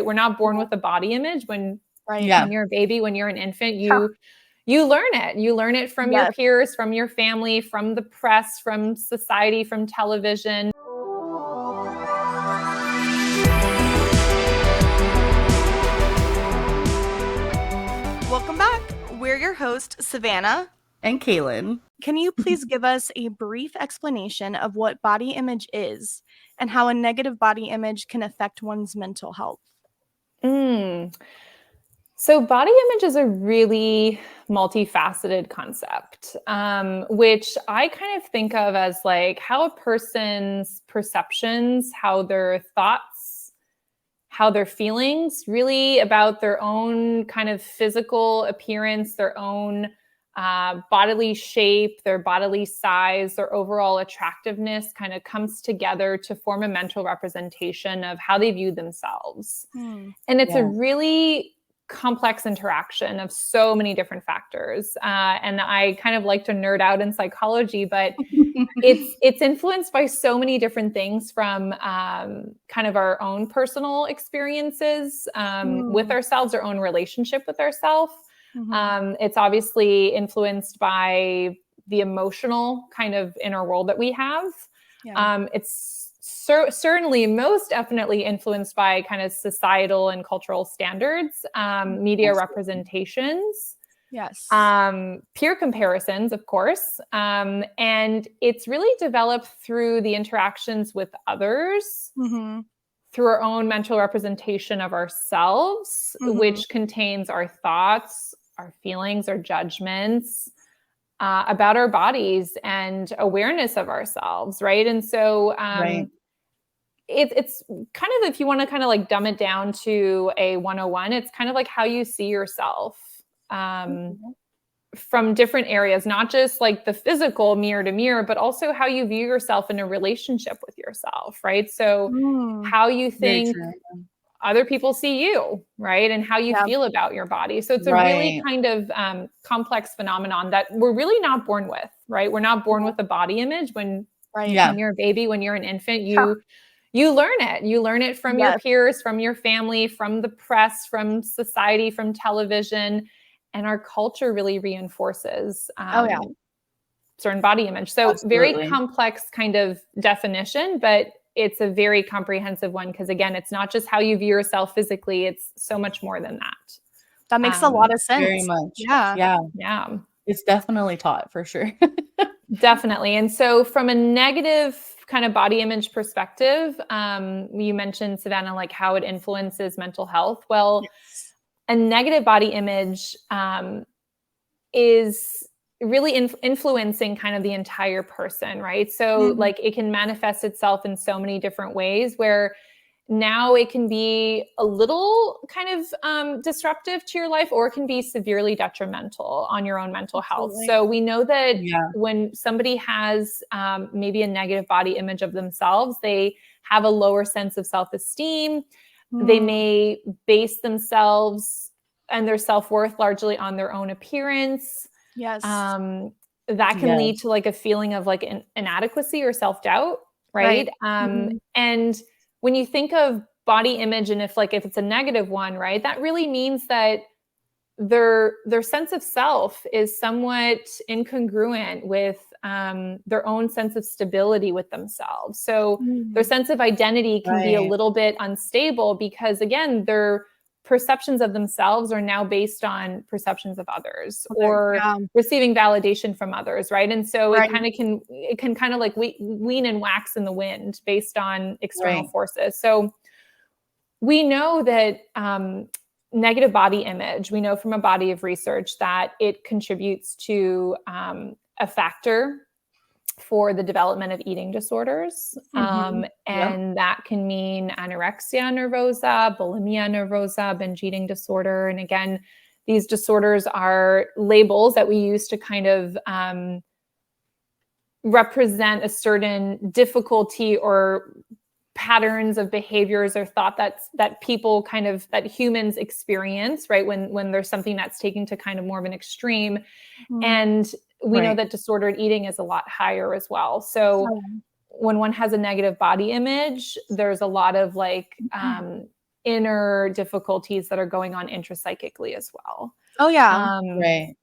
We're not born with a body image when Yeah. when you're a baby, when you're an infant, you learn it. You learn it from your peers, from your family, from the press, from society, from television. Welcome back. We're your hosts, Savannah and Kaylin. Can you please give us a brief explanation of what body image is and how a negative body image can affect one's mental health? So body image is a really multifaceted concept, which I kind of think of as like how a person's perceptions, how their thoughts, how their feelings really about their own kind of physical appearance, their own bodily shape, their bodily size, their overall attractiveness kind of comes together to form a mental representation of how they view themselves. And it's a really complex interaction of so many different factors. And I kind of like to nerd out in psychology, but it's influenced by so many different things, from kind of our own personal experiences with ourselves, our own relationship with ourselves. It's obviously influenced by the emotional kind of inner world that we have. It's certainly most definitely influenced by kind of societal and cultural standards, media representations, peer comparisons, of course. And it's really developed through the interactions with others, through our own mental representation of ourselves, which contains our thoughts, our feelings, our judgments about our bodies and awareness of ourselves, right? And so it's kind of, if you want to kind of like dumb it down to a 101, it's kind of like how you see yourself from different areas, not just like the physical mirror to mirror, but also how you view yourself in a relationship with yourself, right? So how you think other people see you, right? And how you feel about your body. So it's a really kind of complex phenomenon that we're really not born with, right? We're not born with a body image when you're a baby, when you're an infant, you learn it. You learn it from your peers, from your family, from the press, from society, from television. And our culture really reinforces certain body image. So very complex kind of definition, but it's a very comprehensive one, because again, it's not just how you view yourself physically, it's so much more than that. That makes a lot of sense. Very much. Yeah. It's definitely taught for sure. Definitely. And so from a negative kind of body image perspective, you mentioned, Savannah, like how it influences mental health. Well, a negative body image is really influencing kind of the entire person, right? So like it can manifest itself in so many different ways, where now it can be a little kind of disruptive to your life, or it can be severely detrimental on your own mental health. So we know that when somebody has maybe a negative body image of themselves, they have a lower sense of self-esteem. They may base themselves and their self-worth largely on their own appearance. That can lead to like a feeling of like inadequacy or self-doubt, right? And when you think of body image, and if it's a negative one, right, that really means that their sense of self is somewhat incongruent with their own sense of stability with themselves. So their sense of identity can be a little bit unstable, because again, their perceptions of themselves are now based on perceptions of others, or receiving validation from others, right? And so it can kind of like wean and wax in the wind based on external forces. So we know that negative body image, we know from a body of research that it contributes to a factor for the development of eating disorders. And that can mean anorexia nervosa, bulimia nervosa, binge eating disorder. And again, these disorders are labels that we use to kind of represent a certain difficulty or patterns of behaviors or thought that people kind of, that humans experience, right? When there's something that's taken to kind of more of an extreme. And we know that disordered eating is a lot higher as well. So when one has a negative body image, there's a lot of like inner difficulties that are going on intrapsychically as well. Oh, yeah. Right.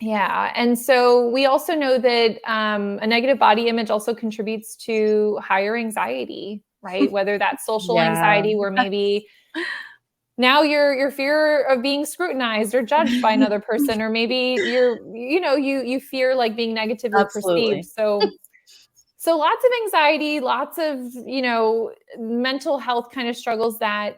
Yeah. And so we also know that a negative body image also contributes to higher anxiety, right? Whether that's social anxiety, where maybe now your fear of being scrutinized or judged by another person, or maybe you fear like being negatively perceived. So lots of anxiety, lots of, mental health kind of struggles that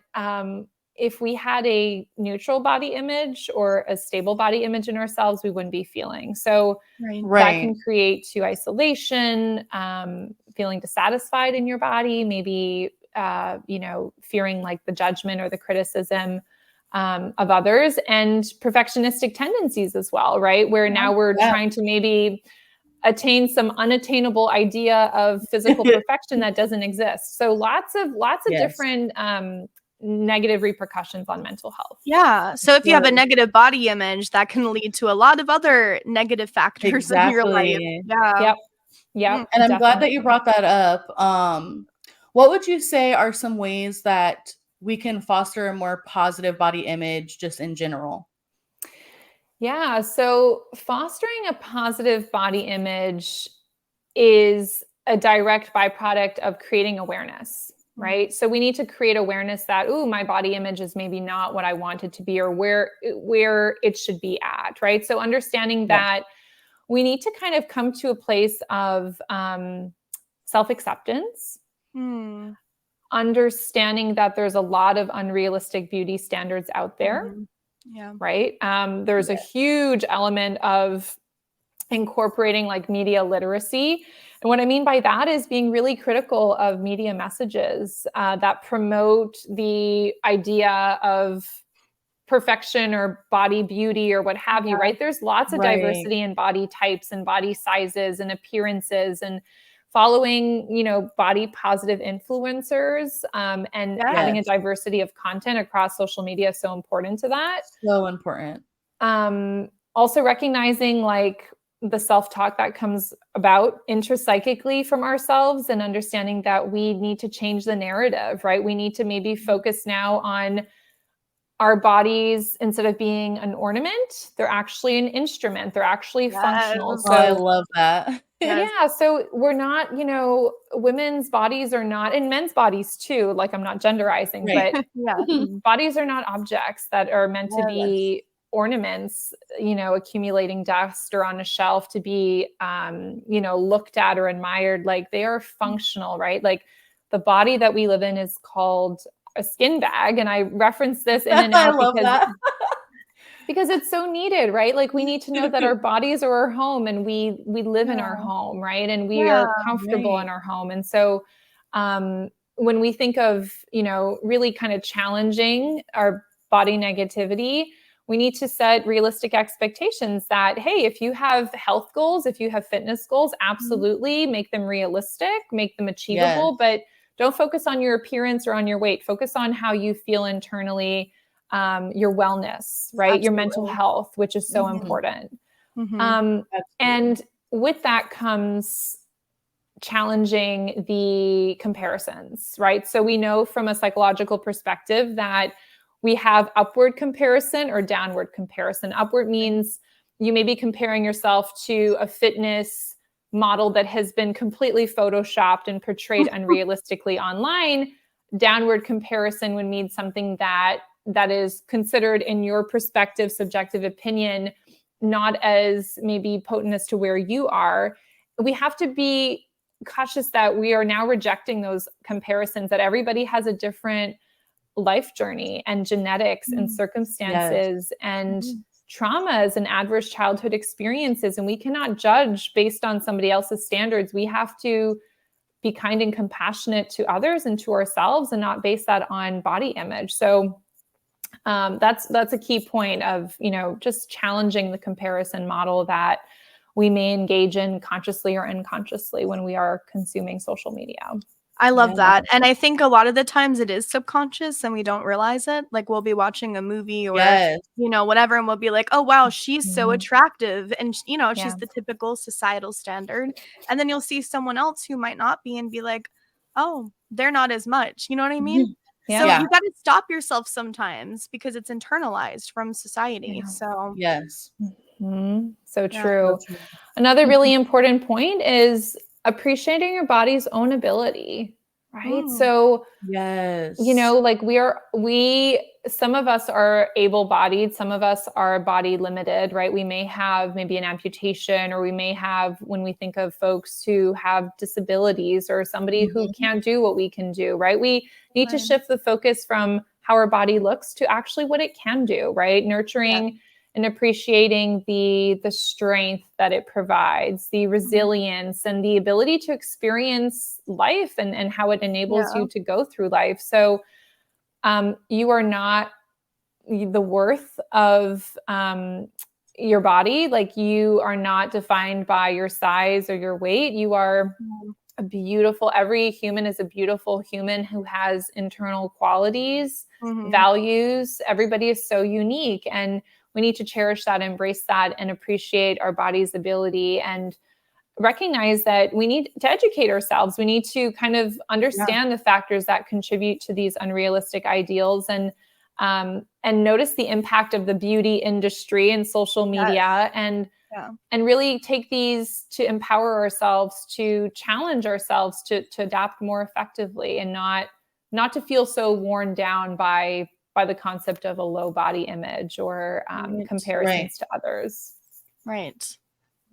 if we had a neutral body image or a stable body image in ourselves, we wouldn't be feeling. So that can create to isolation, feeling dissatisfied in your body, maybe, fearing like the judgment or the criticism of others, and perfectionistic tendencies as well, right? Where now we're trying to maybe attain some unattainable idea of physical perfection that doesn't exist. So lots of different negative repercussions on mental health. Yeah. So if you have a negative body image, that can lead to a lot of other negative factors in your life. Yeah. Yep. And I'm glad that you brought that up. What would you say are some ways that we can foster a more positive body image just in general? Yeah. So fostering a positive body image is a direct byproduct of creating awareness, right? So we need to create awareness that, my body image is maybe not what I want it to be, or where it should be at, right? So understanding that we need to kind of come to a place of self-acceptance, understanding that there's a lot of unrealistic beauty standards out there, right? There's a huge element of incorporating like media literacy. And what I mean by that is being really critical of media messages that promote the idea of perfection or body beauty or what have you, right? There's lots of diversity in body types and body sizes and appearances, and following, body positive influencers and having a diversity of content across social media is so important to that. So important. Also recognizing like the self-talk that comes about intrapsychically from ourselves, and understanding that we need to change the narrative, right? We need to maybe focus now on our bodies. Instead of being an ornament, they're actually an instrument. They're actually functional. So I love that. Yeah. So we're not, women's bodies are not, and men's bodies too, like I'm not genderizing, but bodies are not objects that are meant to be ornaments, accumulating dust or on a shelf to be, looked at or admired. Like they are functional, right? Like the body that we live in is called a skin bag. And I reference this in and out because it's so needed, right? Like we need to know that our bodies are our home, and we live in our home, right? And we are comfortable in our home. And so when we think of, really kind of challenging our body negativity, we need to set realistic expectations that, hey, if you have health goals, if you have fitness goals, absolutely make them realistic, make them achievable, but don't focus on your appearance or on your weight. Focus on how you feel internally, your wellness, right? Your mental health, which is so important. And with that comes challenging the comparisons, right? So we know from a psychological perspective that we have upward comparison or downward comparison. Upward means you may be comparing yourself to a fitness model that has been completely photoshopped and portrayed unrealistically online. Downward comparison would mean something that is considered, in your perspective, subjective opinion, not as maybe potent as to where you are. We have to be cautious that we are now rejecting those comparisons, that everybody has a different life journey and genetics and circumstances and traumas and adverse childhood experiences. And we cannot judge based on somebody else's standards. We have to be kind and compassionate to others and to ourselves, and not base that on body image. So that's a key point of, just challenging the comparison model that we may engage in consciously or unconsciously when we are consuming social media. I love that. And I think a lot of the times it is subconscious and we don't realize it. Like we'll be watching a movie or, whatever, and we'll be like, oh, wow, she's so attractive. And, she's the typical societal standard. And then you'll see someone else who might not be and be like, oh, they're not as much. You know what I mean? So you got to stop yourself sometimes because it's internalized from society. So yes. Mm-hmm. So true. Another really important point is appreciating your body's own ability, right? So, you know, like some of us are able-bodied, some of us are body limited, right? We may have maybe an amputation, or we may have, when we think of folks who have disabilities or somebody who can't do what we can do, right? We need to shift the focus from how our body looks to actually what it can do, right? Nurturing and appreciating the strength that it provides, the resilience and the ability to experience life and how it enables you to go through life. So you are not the worth of your body. Like, you are not defined by your size or your weight. You are every human is a beautiful human who has internal qualities, values. Everybody is so unique, and we need to cherish that, embrace that, and appreciate our body's ability, and recognize that we need to educate ourselves. We need to kind of understand the factors that contribute to these unrealistic ideals, and notice the impact of the beauty industry and social media, and really take these to empower ourselves, to challenge ourselves to adapt more effectively, and not to feel so worn down by the concept of a low body image or comparisons to others. Right.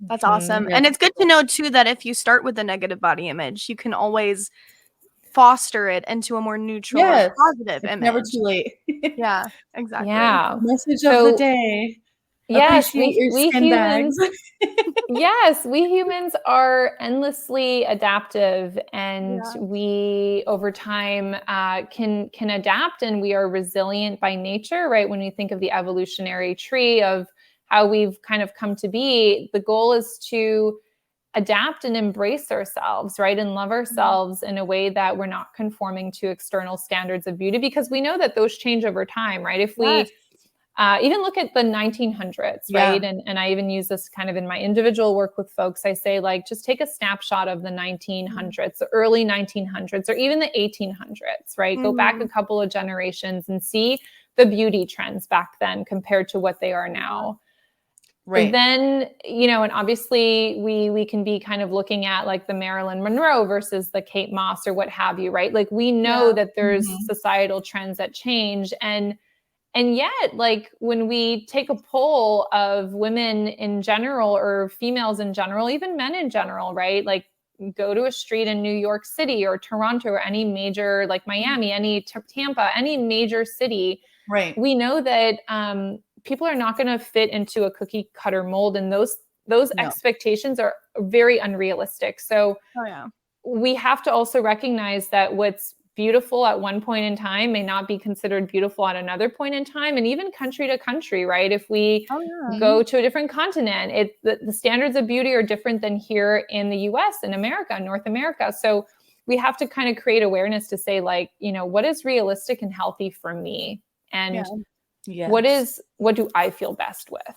That's awesome. And it's good to know too that if you start with a negative body image, you can always foster it into a more neutral or positive image. Never too late. Yeah, exactly. Message of the day. Yes, appreciate your skin humans, bags. yes, we humans are endlessly adaptive, and we over time can adapt, and we are resilient by nature, right? When we think of the evolutionary tree of how we've kind of come to be, the goal is to adapt and embrace ourselves, right? And love ourselves in a way that we're not conforming to external standards of beauty, because we know that those change over time, right? If we even look at the 1900s, right? And I even use this kind of in my individual work with folks. I say, like, just take a snapshot of the 1900s, the early 1900s, or even the 1800s, right? Go back a couple of generations and see the beauty trends back then compared to what they are now. Right. Then, you know, and obviously we can be kind of looking at like the Marilyn Monroe versus the Kate Moss or what have you, right? Like, we know that there's societal trends that change, and yet, like, when we take a poll of women in general, or females in general, even men in general, right? Like, go to a street in New York City or Toronto or any major, like Miami, any Tampa, any major city, right? We know that people are not going to fit into a cookie cutter mold, and those expectations are very unrealistic. So we have to also recognize that what's beautiful at one point in time may not be considered beautiful at another point in time, and even country to country, right? If we go to a different continent, the standards of beauty are different than here in the US, in America, North America. So we have to kind of create awareness to say, like, you know, what is realistic and healthy for me? And what do I feel best with?